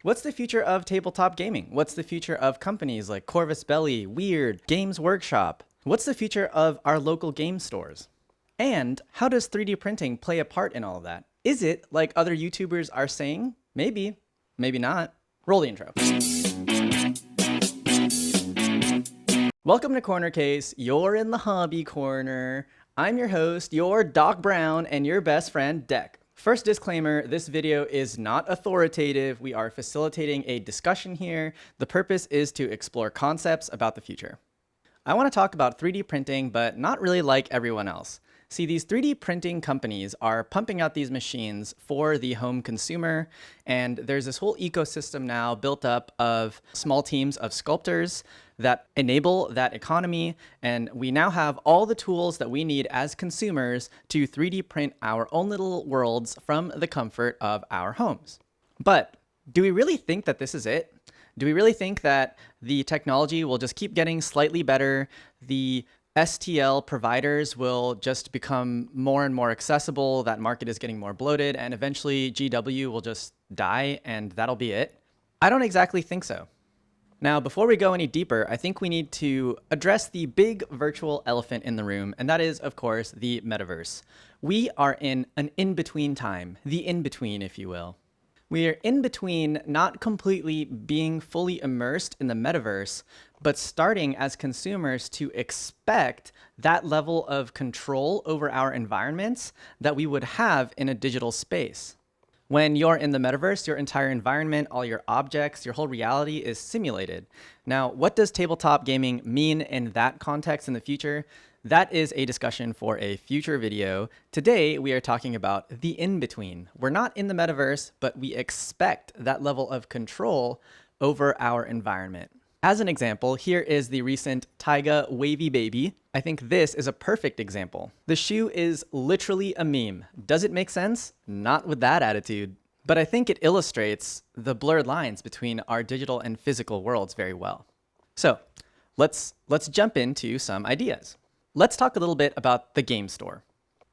What's the future of tabletop gaming? What's the future of companies like Corvus Belli, Weird, Games Workshop? What's the future of our local game stores? And how does 3D printing play a part in all of that? Is it like other YouTubers are saying? Maybe, maybe not. Roll the intro. Welcome to Corner Case. You're in the hobby corner. I'm your host, your Doc Brown, and your best friend, Deck. First disclaimer, this video is not authoritative. We are facilitating a discussion here. The purpose is to explore concepts about the future. I want to talk about 3D printing, but not really like everyone else. See, these 3D printing companies are pumping out these machines for the home consumer, and there's this whole ecosystem now built up of small teams of sculptors that enable that economy, and we now have all the tools that we need as consumers to 3D print our own little worlds from the comfort of our homes. But do we really think that this is it? Do we really think that the technology will just keep getting slightly better? The STL providers will just become more and more accessible, that market is getting more bloated, and eventually GW will just die and that'll be it? I don't exactly think so. Now, before we go any deeper, I think we need to address the big virtual elephant in the room, and that is, of course, the metaverse. We are in an in-between time, the in-between, if you will. We are in between not completely being fully immersed in the metaverse, but starting as consumers to expect that level of control over our environments that we would have in a digital space. When you're in the metaverse, your entire environment, all your objects, your whole reality is simulated. Now, what does tabletop gaming mean in that context in the future? That is a discussion for a future video. Today, we are talking about the in-between. We're not in the metaverse, but we expect that level of control over our environment. As an example, here is the recent Taiga Wavy Baby. I think this is a perfect example. The shoe is literally a meme. Does it make sense? Not with that attitude. But I think it illustrates the blurred lines between our digital and physical worlds very well. So let's jump into some ideas. Let's talk a little bit about the game store.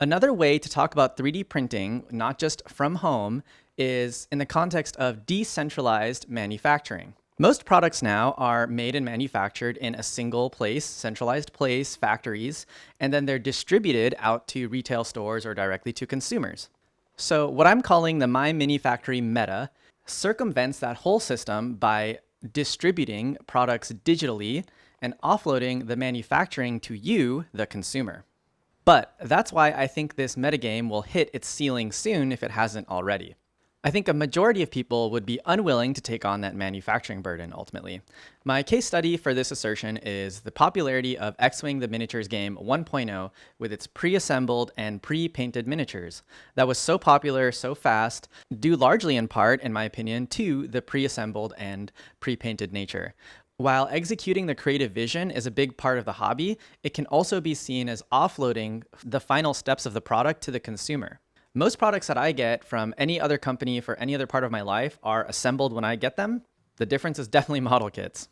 Another way to talk about 3D printing, not just from home, is in the context of decentralized manufacturing. Most products now are made and manufactured in a single place, centralized place, factories, and then they're distributed out to retail stores or directly to consumers. So what I'm calling the My Mini Factory meta circumvents that whole system by distributing products digitally and offloading the manufacturing to you, the consumer. But that's why I think this metagame will hit its ceiling soon if it hasn't already. I think a majority of people would be unwilling to take on that manufacturing burden ultimately. My case study for this assertion is the popularity of X-Wing the Miniatures game 1.0 with its pre-assembled and pre-painted miniatures. That was so popular so fast, due largely in part, in my opinion, to the pre-assembled and pre-painted nature. While executing the creative vision is a big part of the hobby, it can also be seen as offloading the final steps of the product to the consumer. Most products that I get from any other company for any other part of my life are assembled when I get them. The difference is definitely model kits.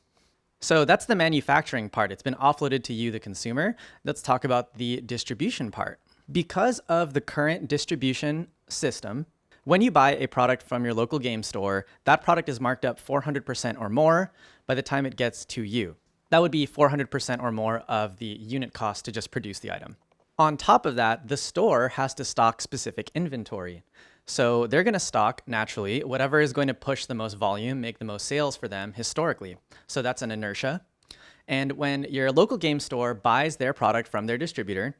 So that's the manufacturing part. It's been offloaded to you, the consumer. Let's talk about the distribution part. Because of the current distribution system, when you buy a product from your local game store, that product is marked up 400% or more by the time it gets to you. That would be 400% or more of the unit cost to just produce the item. On top of that, the store has to stock specific inventory. So they're going to stock, naturally, whatever is going to push the most volume, make the most sales for them historically. So that's an inertia. And when your local game store buys their product from their distributor,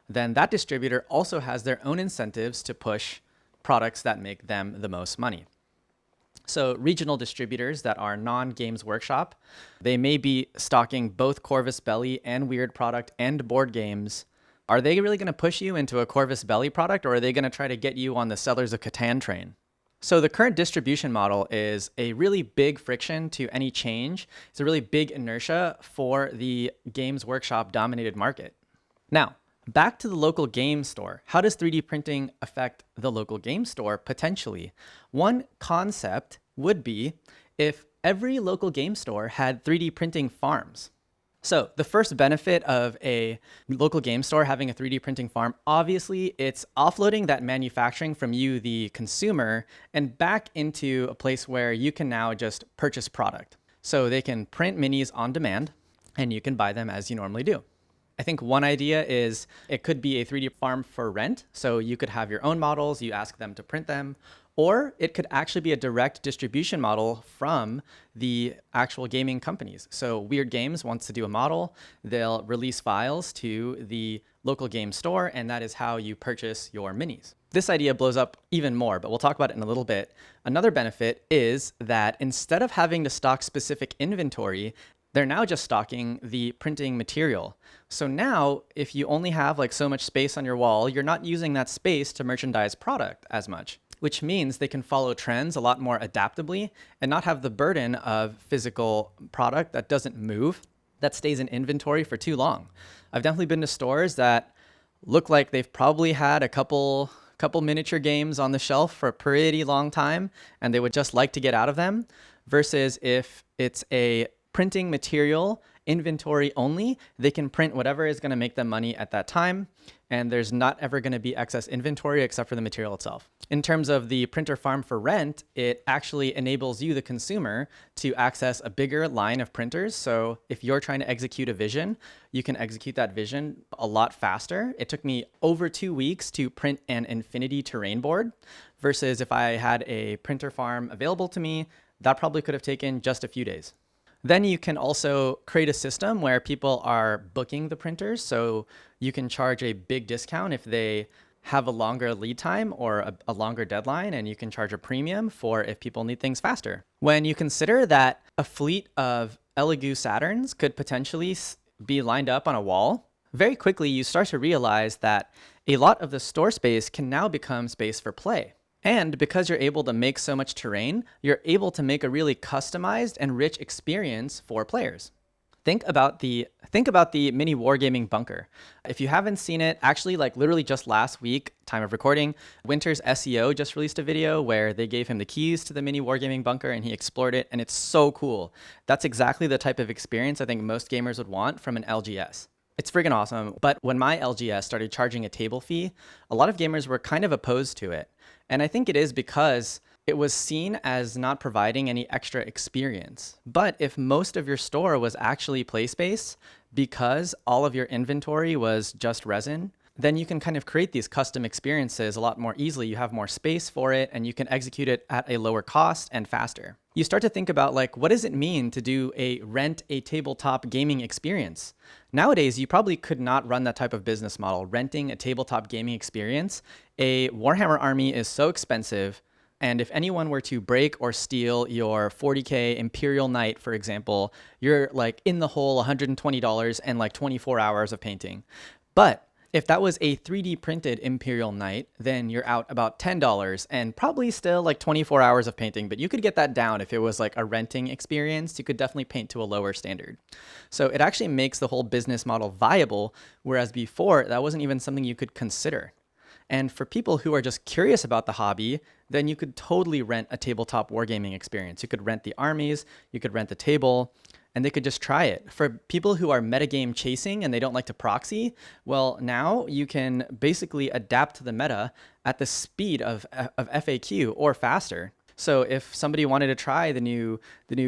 then that distributor also has their own incentives to push products that make them the most money. So regional distributors that are non-Games Workshop, they may be stocking both Corvus Belli and Weird product and board games. Are they really going to push you into a Corvus Belli product, or are they going to try to get you on the Sellers of Catan train? So the current distribution model is a really big friction to any change. It's a really big inertia for the Games Workshop dominated market. Now, back to the local game store. How does 3D printing affect the local game store potentially? One concept would be if every local game store had 3D printing farms. So the first benefit of a local game store having a 3D printing farm, obviously it's offloading that manufacturing from you, the consumer, and back into a place where you can now just purchase product. So they can print minis on demand and you can buy them as you normally do. I think one idea is it could be a 3D farm for rent. So you could have your own models, you ask them to print them, or it could actually be a direct distribution model from the actual gaming companies. So Weird Games wants to do a model, they'll release files to the local game store, and that is how you purchase your minis. This idea blows up even more, but we'll talk about it in a little bit. Another benefit is that instead of having to stock specific inventory, they're now just stocking the printing material. So now, if you only have like so much space on your wall, you're not using that space to merchandise product as much, which means they can follow trends a lot more adaptably and not have the burden of physical product that doesn't move, that stays in inventory for too long. I've definitely been to stores that look like they've probably had a couple miniature games on the shelf for a pretty long time, and they would just like to get out of them, versus if it's a printing material inventory only, they can print whatever is going to make them money at that time, and there's not ever going to be excess inventory except for the material itself. In terms of the printer farm for rent, it actually enables you, the consumer, to access a bigger line of printers. So if you're trying to execute a vision, you can execute that vision a lot faster. It took me over 2 weeks to print an infinity terrain board, versus if I had a printer farm available to me, that probably could have taken just a few days. Then you can also create a system where people are booking the printers. So you can charge a big discount if they have a longer lead time or a longer deadline, and you can charge a premium for if people need things faster. When you consider that a fleet of Elegoo Saturns could potentially be lined up on a wall, very quickly you start to realize that a lot of the store space can now become space for play. And because you're able to make so much terrain, you're able to make a really customized and rich experience for players. Think about the mini wargaming bunker. If you haven't seen it, actually, like literally just last week, time of recording, Winter's SEO just released a video where they gave him the keys to the mini wargaming bunker and he explored it, and it's so cool. That's exactly the type of experience I think most gamers would want from an LGS. It's friggin' awesome. But when my LGS started charging a table fee, a lot of gamers were kind of opposed to it. And I think it is because it was seen as not providing any extra experience. But if most of your store was actually play space, because all of your inventory was just resin, then you can kind of create these custom experiences a lot more easily. You have more space for it, and you can execute it at a lower cost and faster. You start to think about, like, what does it mean to rent a tabletop gaming experience? Nowadays, you probably could not run that type of business model, renting a tabletop gaming experience. A Warhammer army is so expensive, and if anyone were to break or steal your 40K Imperial Knight, for example, you're like in the hole $120 and like 24 hours of painting. But if that was a 3D printed Imperial Knight, then you're out about $10 and probably still like 24 hours of painting, but you could get that down if it was like a renting experience. You could definitely paint to a lower standard. So it actually makes the whole business model viable, whereas before that wasn't even something you could consider. And for people who are just curious about the hobby, then you could totally rent a tabletop wargaming experience. You could rent the armies, you could rent the table, and they could just try it. For people who are metagame chasing and they don't like to proxy, well, now you can basically adapt to the meta at the speed of FAQ or faster. So if somebody wanted to try the new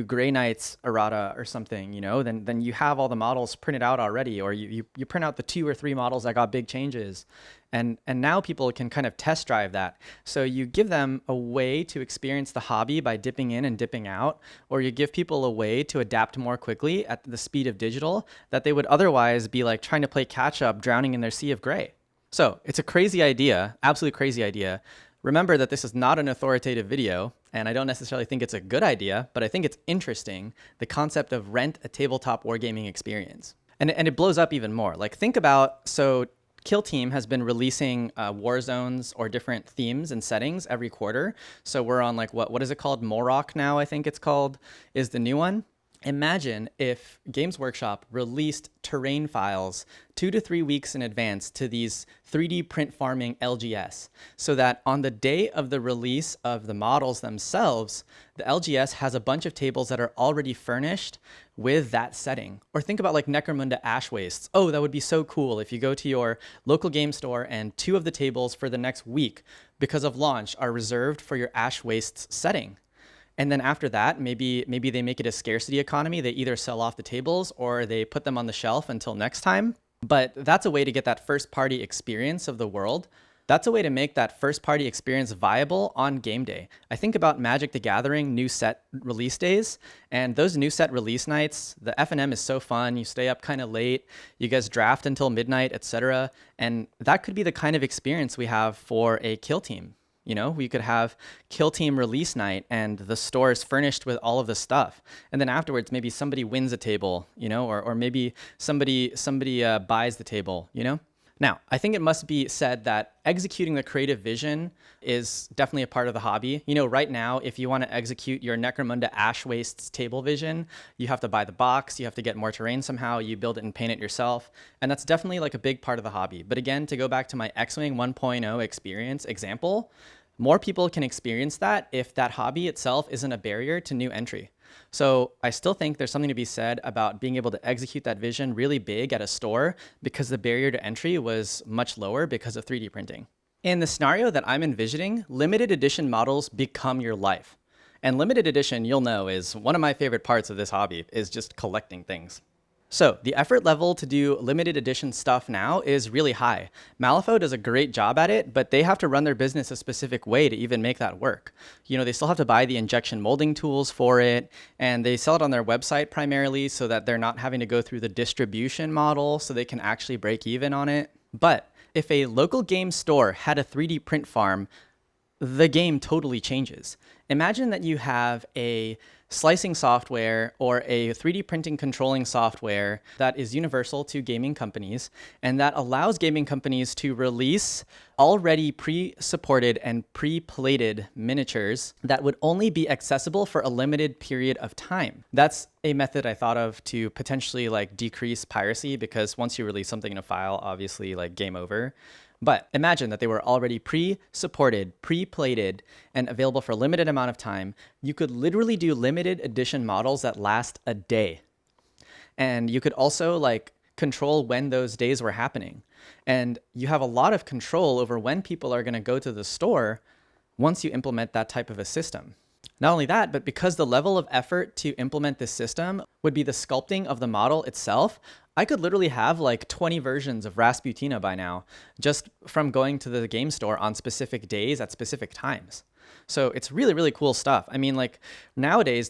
Grey Knights errata or something, then you have all the models printed out already, or you print out the 2 or 3 models that got big changes. And now people can kind of test drive that. So you give them a way to experience the hobby by dipping in and dipping out, or you give people a way to adapt more quickly at the speed of digital that they would otherwise be like trying to play catch up, drowning in their sea of gray. So it's a crazy idea, absolutely crazy idea. Remember that this is not an authoritative video, and I don't necessarily think it's a good idea, but I think it's interesting, the concept of rent a tabletop wargaming experience. And it blows up even more. Like, think about, so Kill Team has been releasing war zones or different themes and settings every quarter. So we're on like, what is it called? Morok now, I think it's called, is the new one. Imagine if Games Workshop released terrain files 2 to 3 weeks in advance to these 3D print farming LGS, so that on the day of the release of the models themselves, the LGS has a bunch of tables that are already furnished with that setting. Or think about like Necromunda Ash Wastes. Oh, that would be so cool if you go to your local game store and 2 of the tables for the next week, because of launch, are reserved for your Ash Wastes setting. And then after that, maybe they make it a scarcity economy. They either sell off the tables or they put them on the shelf until next time. But that's a way to get that first party experience of the world. That's a way to make that first party experience viable on game day. I think about Magic the Gathering new set release days, and those new set release nights, the F&M is so fun. You stay up kind of late, you guys draft until midnight, etc. And that could be the kind of experience we have for a kill team. You know, we could have Kill Team release night and the store is furnished with all of the stuff. And then afterwards, maybe somebody wins a table, you know, or maybe somebody buys the table, you know? Now, I think it must be said that executing the creative vision is definitely a part of the hobby. You know, right now, if you want to execute your Necromunda Ash Wastes table vision, you have to buy the box, you have to get more terrain somehow, you build it and paint it yourself. And that's definitely like a big part of the hobby. But again, to go back to my X-Wing 1.0 experience example, more people can experience that if that hobby itself isn't a barrier to new entry. So I still think there's something to be said about being able to execute that vision really big at a store because the barrier to entry was much lower because of 3D printing. In the scenario that I'm envisioning, limited edition models become your life. And limited edition, you'll know, is one of my favorite parts of this hobby, is just collecting things. So the effort level to do limited edition stuff now is really high. Malifaux does a great job at it, but they have to run their business a specific way to even make that work. You know, they still have to buy the injection molding tools for it, and they sell it on their website primarily so that they're not having to go through the distribution model so they can actually break even on it. But if a local game store had a 3D print farm, the game totally changes. Imagine that you have a slicing software or a 3D printing controlling software that is universal to gaming companies and that allows gaming companies to release already pre-supported and pre-plated miniatures that would only be accessible for a limited period of time. That's a method I thought of to potentially like decrease piracy, because once you release something in a file, obviously like game over. But imagine that they were already pre-supported, pre-plated, and available for a limited amount of time. You could literally do limited edition models that last a day. And you could also like control when those days were happening. And you have a lot of control over when people are going to go to the store once you implement that type of a system. Not only that, but because the level of effort to implement this system would be the sculpting of the model itself, I could literally have like 20 versions of Rasputina by now, just from going to the game store on specific days at specific times. So it's really, really cool stuff. I mean, like nowadays,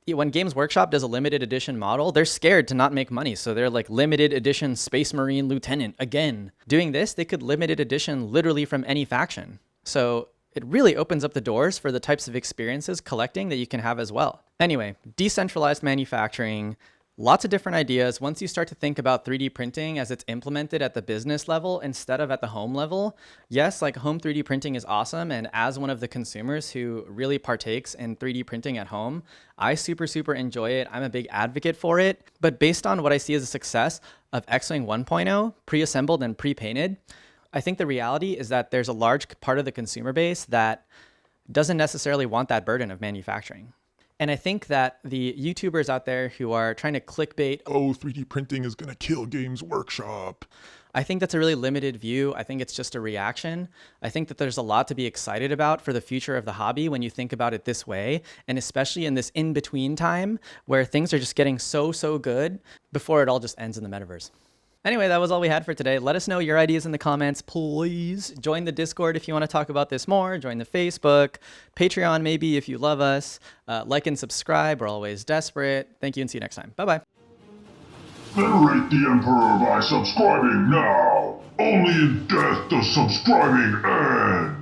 when Games Workshop does a limited edition model, they're scared to not make money. So they're like limited edition Space Marine Lieutenant again. Doing this, they could limited edition literally from any faction. So it really opens up the doors for the types of experiences collecting that you can have as well. Anyway, decentralized manufacturing, lots of different ideas. Once you start to think about 3D printing as it's implemented at the business level instead of at the home level, yes, like home 3D printing is awesome. And as one of the consumers who really partakes in 3D printing at home, I super enjoy it. I'm a big advocate for it. But based on what I see as a success of X-Wing 1.0, pre-assembled and pre-painted, I think the reality is that there's a large part of the consumer base that doesn't necessarily want that burden of manufacturing. And I think that the YouTubers out there who are trying to clickbait, oh, 3D printing is going to kill Games Workshop, I think that's a really limited view. I think it's just a reaction. I think that there's a lot to be excited about for the future of the hobby when you think about it this way, and especially in this in-between time where things are just getting so good before it all just ends in the metaverse. Anyway, that was all we had for today. Let us know your ideas in the comments, please. Join the Discord if you want to talk about this more. Join the Facebook, Patreon maybe if you love us. Like and subscribe. We're always desperate. Thank you and see you next time. Bye-bye. Venerate the Emperor by subscribing now. Only in death does subscribing end.